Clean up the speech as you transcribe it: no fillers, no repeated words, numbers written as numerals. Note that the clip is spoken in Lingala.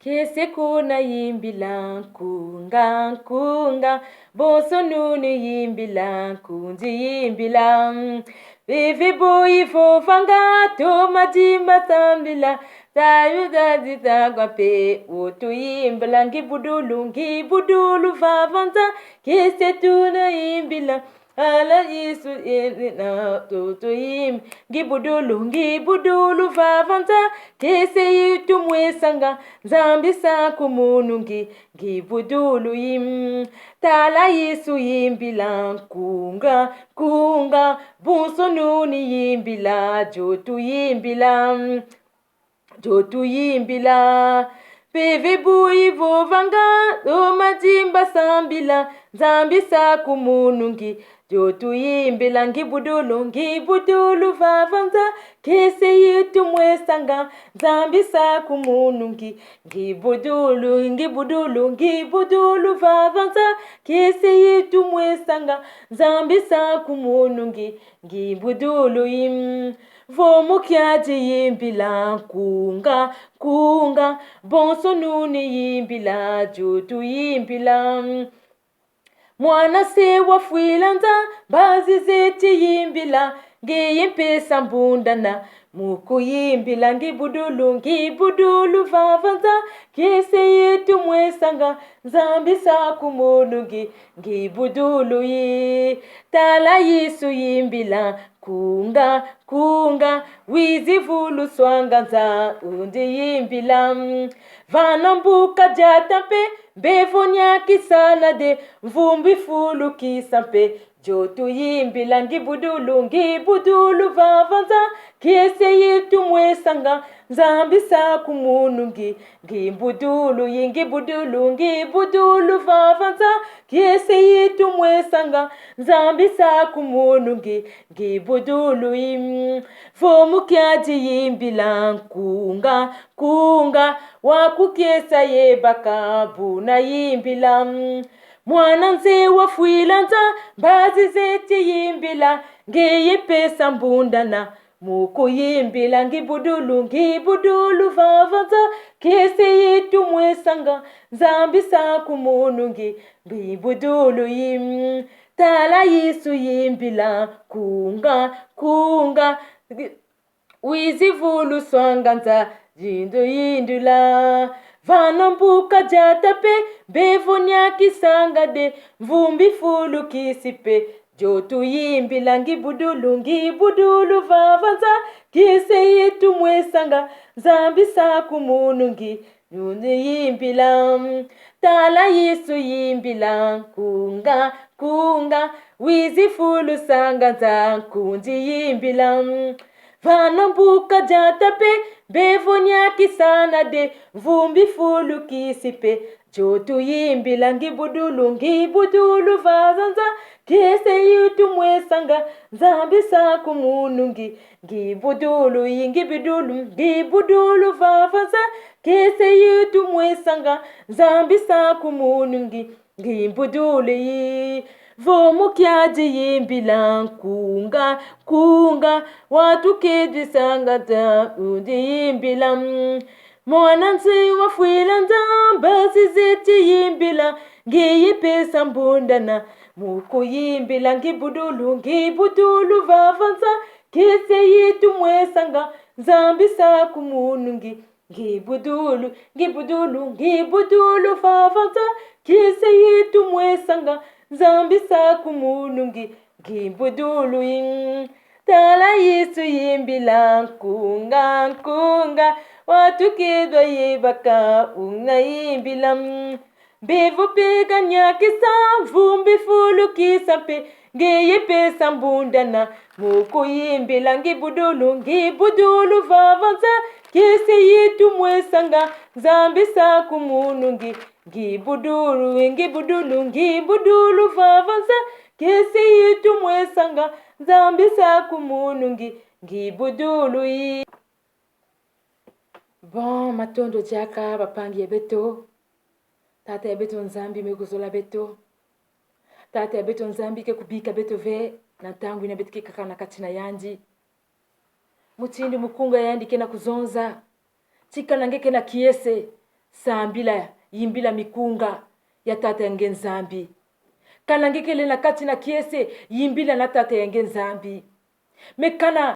Kese kuna yimbila nkunga nkunga boso nunu yimbila kunzi yimbila vivi boyi fofanga to majimba tambila tayu dadita kwape otu yimbila ngibudulu vavanta kese tuna yimbila ala Yesu na to yim ngibudulu vavanta kese yitu mwesanga zambi sa kumunungi ngibudulu yim tala Yesu yimbila kunga bunso nuni yimbila jotu yimbila peve bui vovanga o majimba sambila zambi sa kumunungi jotu yimbila ngibudulu vavanta kese yitu mwesanga zambi sa kumunungi ngibudulu vavanta kese yitu mwesanga zambi sa kumunungi ngibudulu yim vomu kyaji yimbila kunga bonso nuni yimbila jotu yimbila mwana se wa fuilanda bazi zeti yimbila ngiyimpesa mbundana muku yimbila ngibudulu vavanta kese yetu mwesanga zambi sa kumunungi ngibudulu yi tala Yesu yimbila kunga wizi vulu swanganza undi yimbila vanambuka jatampe bevonya kisana de vumbi fulu kisampe jotu yimbila ngibudulu vavanza kese yitu mwesanga zambi sa kumunungi ngibudulu vavanza kese yitu mwesanga zambi sa kumunungi ngibudulu yim fomu kyaji yimbila kunga wakukesa yebaka buna yimbila mwana nze wa fuilanda bazi zeti yimbila ngiyipesa mbundana muku yimbila ngibudulu vavanta kese yitu mwesanga zambi sa kumunungi ngibudulu yim tala Yesu yimbila kunga wizi vulu swanganza yindula vanambuka jatape bevonya kisanga de vumbi fulu kisipe jotu yimbila ngibudulu vavanza kise yitu mwesanga zambi sa kumunungi nuni yimbila tala Yesu yimbila kunga wizi fulu sanganza kunzi yimbila vanambuka jatape bevonya kisana de vumbi fulu kisipe jotu yimbila ngibudulu vavanta kese yitu mwesanga zambi sa kumunungi ngibudulu vavanta kese yitu mwesanga zambi sa kumunungi ngibudulu yi vomu kyaji yimbila kunga watu keji sangata undi yimbila mwana nzi wa fuilanda bazi zeti yimbila ngiyipesa mbundana muku yimbila ngibudulu vavanza kese yitu mwesanga zambi sa kumunungi ngibudulu vavanza kese yitu mwesanga zambi sa kumunungi ngibudulu yin tala Yesu yimbila kunga watu kedwa yebaka unga yimbila bevo pega nyakisa vumbi fulu kisampe ngiyipesa mbundana muku yimbila ngibudulu vavanza kese yitu mwesanga zambi sa kumunungi ngibudulu vavanza kese yitu mwesanga zambi sa kumunungi ngibudulu yi bon matondo jaka bapangi ya beto tata ya beto nzambi mekozola beto tata ya beto nzambi ke kubika beto ve na tangu ina beto kikaka na katina yanji mutindi mukunga yandi kena kuzonza chika nangeke na kiese sambila yimbila mikunga ya tata yange nzambi. Kana ngekele na kati na kiese yimbila na tata yange nzambi. Mekana